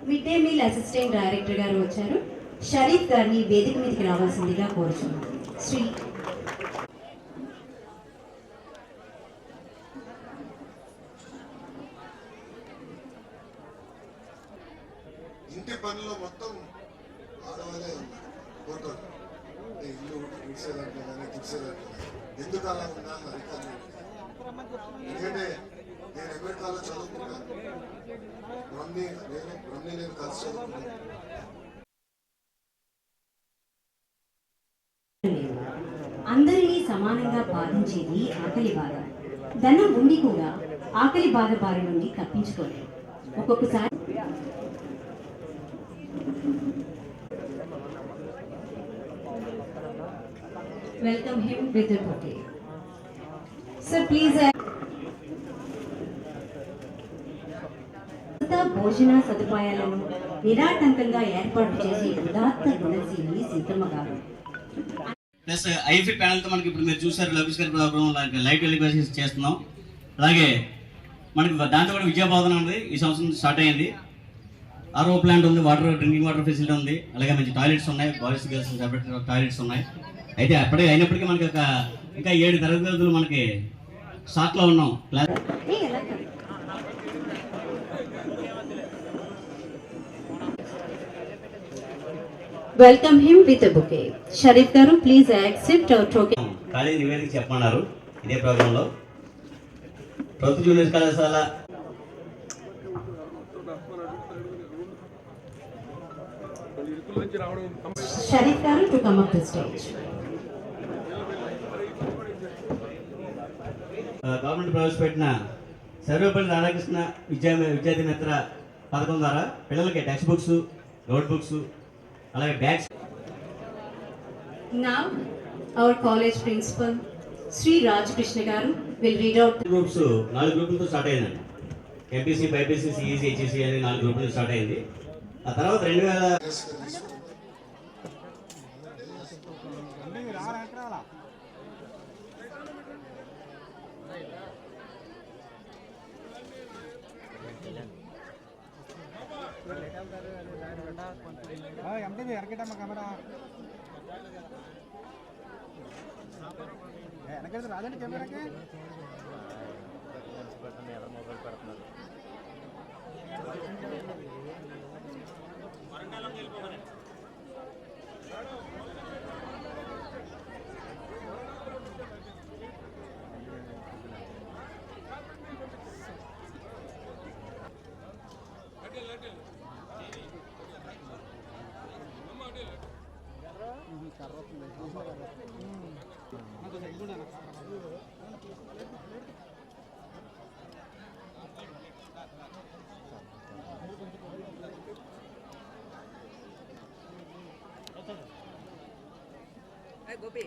Mid day meal assistant director గారు వచ్చారు. షరీఫ్ గారిని వేదిక మీదకి రావాల్సిందిగా కోరుచున్నాం. శ్రీ ఇంటి పనిలో మొత్తం ఆడవాళ్ళే ఉన్నారు. ఫోటోలు ఇల్లు ఇడిసేదాంట్లో కానీ తుడిసేదాంట్లో ఎందుకు అలా ఉన్నా అధికారులు. ఎందుకంటే నేను అమెరికాలో చదువుకున్నాను. నేను కలిసి చదువుకున్నాను. అందరినీ సమానంగా బాధించేది ఆకలి బాధ. ధనం ఉండి కూడా ఆకలి బాధ బారి నుండి తప్పించుకోలేదు. ఒక్కొక్కసారి welcome him with a bouquet. Sir please. భోజన సదుపాయాలను నిరాటంకంగా ఏర్పాటు చేసి ఉదాత్త గుణశీలి సీతమ్మ గారు. ప్లస్ ఐఫీ ప్యానల్తో మనకి ఇప్పుడు మీరు చూసారు లభిష్ గారి ప్రోగ్రామ్ లైట్ ఎలివేషన్స్ చేస్తున్నాం. అలాగే మనకి దాంతో కూడా విద్యాబోధన ఉంది. ఈ సంవత్సరం స్టార్ట్ అయ్యింది. ఆర్ఓ ప్లాంట్ ఉంది, డ్రింకింగ్ వాటర్ ఫెసిలిటీ ఉంది. అలాగే మంచి టాయిలెట్స్ ఉన్నాయి, బాయ్స్ గర్ల్స్ సెపరేట్ టాయిలెట్స్ ఉన్నాయి. అయితే అయినప్పటికీ మనకి ఇంకా 7 తరగతులు మనకి స్టార్ట్లో ఉన్నాం. Welcome him with a bouquet. Sharif garu please accept our token. College నివేదిక చెప్పమన్నారు. ఇదే ప్రోగ్రాంలో ప్రభుత్వ జూనియర్ కళాశాల Sharif garu to come up the stage. Government ప్రవేశపెట్టిన సర్వేపల్లి రాధాకృష్ణ విద్యార్థి మిత్ర పథకం ద్వారా పిల్లలకి టెక్స్ట్ బుక్స్, నోట్ బుక్స్, అలాగే bags. Now our college principal Sri Raj Krishna garu will read out groups 4 గ్రూపులతో స్టార్ట్ అయిందండి. ఎంపీసీ, బైపీసీ, సిఈసీ, హెచ్ఈసీ అని 4 గ్రూపులు స్టార్ట్ అయింది. ఆ తర్వాత 2000 రాదండి కెమెరాకి. Gopi.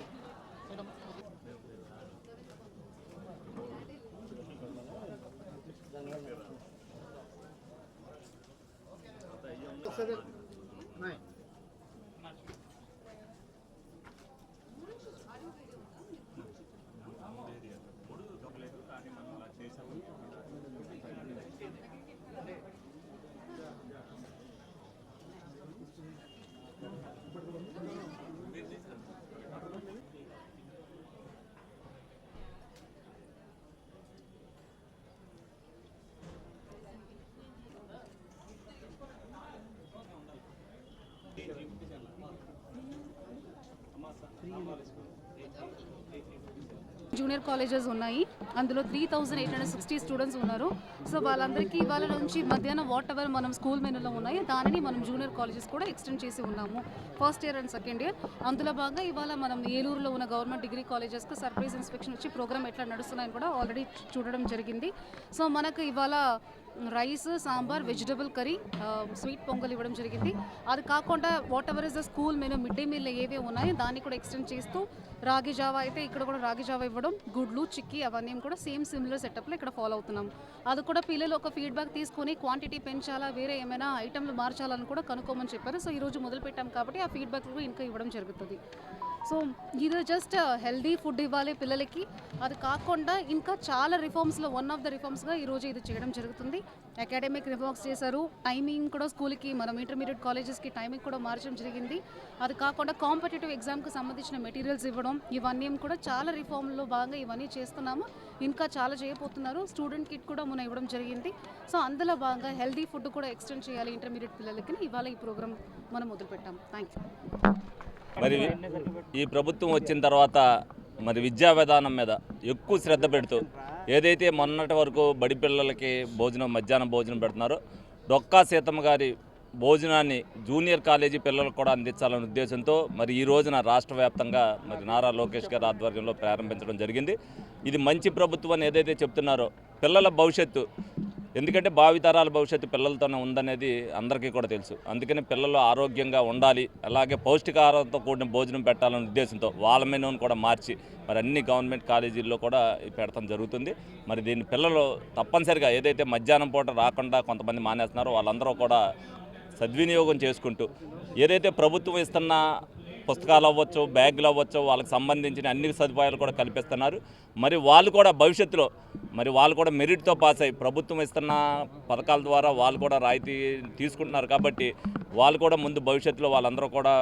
జూనియర్ కాలేజెస్ ఉన్నాయి. అందులో 3860 స్టూడెంట్స్ ఉన్నారు. సో వాళ్ళందరికీ ఇవాళ నుంచి మధ్యాహ్నం వాట్ ఎవర్ మనం స్కూల్ మెనూలో ఉన్నాయి దానిని మనం జూనియర్ కాలేజెస్ కూడా ఎక్స్టెండ్ చేసి ఉన్నాము. First year and second year. అందులో భాగంగా ఇవాళ మనం ఏలూరులో ఉన్న గవర్నమెంట్ డిగ్రీ కాలేజెస్కి సర్ప్రైజ్ ఇన్స్పెక్షన్ వచ్చి ప్రోగ్రామ్ ఎట్లా నడుస్తున్నాయని కూడా ఆల్రెడీ చూడడం జరిగింది. సో మనకు ఇవాళ rice, sambar, vegetable curry, sweet pongal ఇవ్వడం జరిగింది. అది కాకుండా whatever is the school menu mid day మీల్లో ఏవే ఉన్నాయో దాన్ని కూడా ఎక్స్టెండ్ చేస్తూ రాగి జావా అయితే ఇక్కడ కూడా రాగి జావా ఇవ్వడం, గుడ్లు, చిక్కీ అవన్నీ కూడా సేమ్ సిమిలర్ సెటప్లో ఇక్కడ ఫాలో అవుతున్నాం. అది కూడా పిల్లలు ఒక ఫీడ్బ్యాక్ తీసుకొని క్వాంటిటీ పెంచాలా, వేరే ఏమైనా ఐటమ్లు మార్చాలని కూడా కనుక్కోమని చెప్పారు. సో ఈరోజు మొదలు పెట్టాం కాబట్టి ఆ ఫీడ్బ్యాక్ కూడా ఇంకా ఇవ్వడం జరుగుతుంది. సో ఇది జస్ట్ హెల్దీ ఫుడ్ ఇవ్వాలి పిల్లలకి, అది కాకుండా ఇంకా చాలా రిఫార్మ్స్లో వన్ ఆఫ్ ద రిఫార్మ్స్గా ఈరోజు ఇది చేయడం జరుగుతుంది. అకాడమిక్ రిఫార్మ్స్ చేశారు, టైమింగ్ కూడా స్కూల్కి మనం ఇంటర్మీడియట్ కాలేజెస్కి టైమింగ్ కూడా మార్చడం జరిగింది. అది కాకుండా కాంపిటేటివ్ ఎగ్జామ్కి సంబంధించిన మెటీరియల్స్ ఇవ్వడం, ఇవన్నీ కూడా చాలా రిఫార్మ్లో భాగంగా ఇవన్నీ చేస్తున్నాము. ఇంకా చాలా చేయబోతున్నారు. స్టూడెంట్ కిట్ కూడా మనం ఇవ్వడం జరిగింది. సో అందులో భాగంగా హెల్దీ ఫుడ్ కూడా ఎక్స్టెండ్ చేయాలి ఇంటర్మీడియట్ పిల్లలకి, ఇవాళ ఈ ప్రోగ్రామ్ మనం మొదలుపెట్టాము. Thank you. మరి ఈ ప్రభుత్వం వచ్చిన తర్వాత మరి విద్యా విధానం మీద ఎక్కువ శ్రద్ధ పెడుతూ ఏదైతే మొన్నటి వరకు బడి పిల్లలకి మధ్యాహ్నం భోజనం పెడుతున్నారో, డొక్కా సీతమ్మ గారి భోజనాన్ని జూనియర్ కాలేజీ పిల్లలకు కూడా అందించాలనే ఉద్దేశంతో మరి ఈ రోజున రాష్ట్ర వ్యాప్తంగా మరి నారా లోకేష్ గారి ఆధ్వర్యంలో ప్రారంభించడం జరిగింది. ఇది మంచి ప్రభుత్వం అని ఏదైతే చెప్తున్నారో, పిల్లల భవిష్యత్తు, ఎందుకంటే భావితరాల భవిష్యత్తు పిల్లలతోనే ఉందనేది అందరికీ కూడా తెలుసు. అందుకని పిల్లలు ఆరోగ్యంగా ఉండాలి, అలాగే పౌష్టికాహారంతో కూడిన భోజనం పెట్టాలనే ఉద్దేశంతో వాళ్ళ మెనూను కూడా మార్చి మరి అన్ని గవర్నమెంట్ కాలేజీల్లో కూడా పెడతాం జరుగుతుంది. మరి దీన్ని పిల్లలు తప్పనిసరిగా ఏదైతే మధ్యాహ్నం పూట రాకుండా కొంతమంది మానేస్తున్నారో వాళ్ళందరూ కూడా సద్వినియోగం చేసుకుంటూ ఏదైతే ప్రభుత్వం ఇస్తున్న పుస్తకాలు అవ్వచ్చు, బ్యాగులు అవ్వచ్చు, వాళ్ళకి సంబంధించిన అన్ని సదుపాయాలు కూడా కల్పిస్తున్నారు. మరి వాళ్ళు కూడా భవిష్యత్తులో మరి వాళ్ళు కూడా మెరిట్తో పాస్ అయ్యి ప్రభుత్వం ఇస్తున్న పథకాల ద్వారా వాళ్ళు కూడా రాయితీ తీసుకుంటున్నారు. కాబట్టి వాళ్ళు కూడా ముందు భవిష్యత్తులో వాళ్ళందరూ కూడా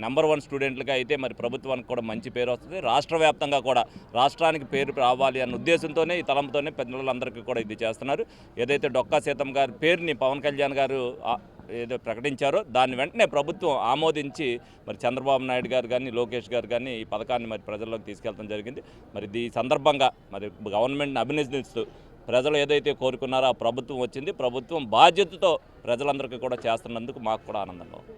నెంబర్ 1 స్టూడెంట్లుగా అయితే మరి ప్రభుత్వానికి కూడా మంచి పేరు వస్తుంది. రాష్ట్ర వ్యాప్తంగా కూడా రాష్ట్రానికి పేరు రావాలి అన్న ఉద్దేశంతోనే, ఈ తలంపుతోనే పిల్లలందరికీ కూడా ఇది చేస్తున్నారు. ఏదైతే డొక్కా సీతమ్మ గారి పేరుని పవన్ కళ్యాణ్ గారు ఏదో ప్రకటించారో దాన్ని వెంటనే ప్రభుత్వం ఆమోదించి మరి చంద్రబాబు నాయుడు గారు కానీ లోకేష్ గారు కానీ ఈ పథకాన్ని మరి ప్రజల్లోకి తీసుకెళ్లడం జరిగింది. మరి ఈ సందర్భంగా మరి గవర్నమెంట్ని అభినందిస్తూ ప్రజలు ఏదైతే కోరుకున్నారో ఆ ప్రభుత్వం వచ్చింది. ప్రభుత్వం బాధ్యతతో ప్రజలందరికీ కూడా చేస్తున్నందుకు మాకు కూడా ఆనందంగా ఉంది.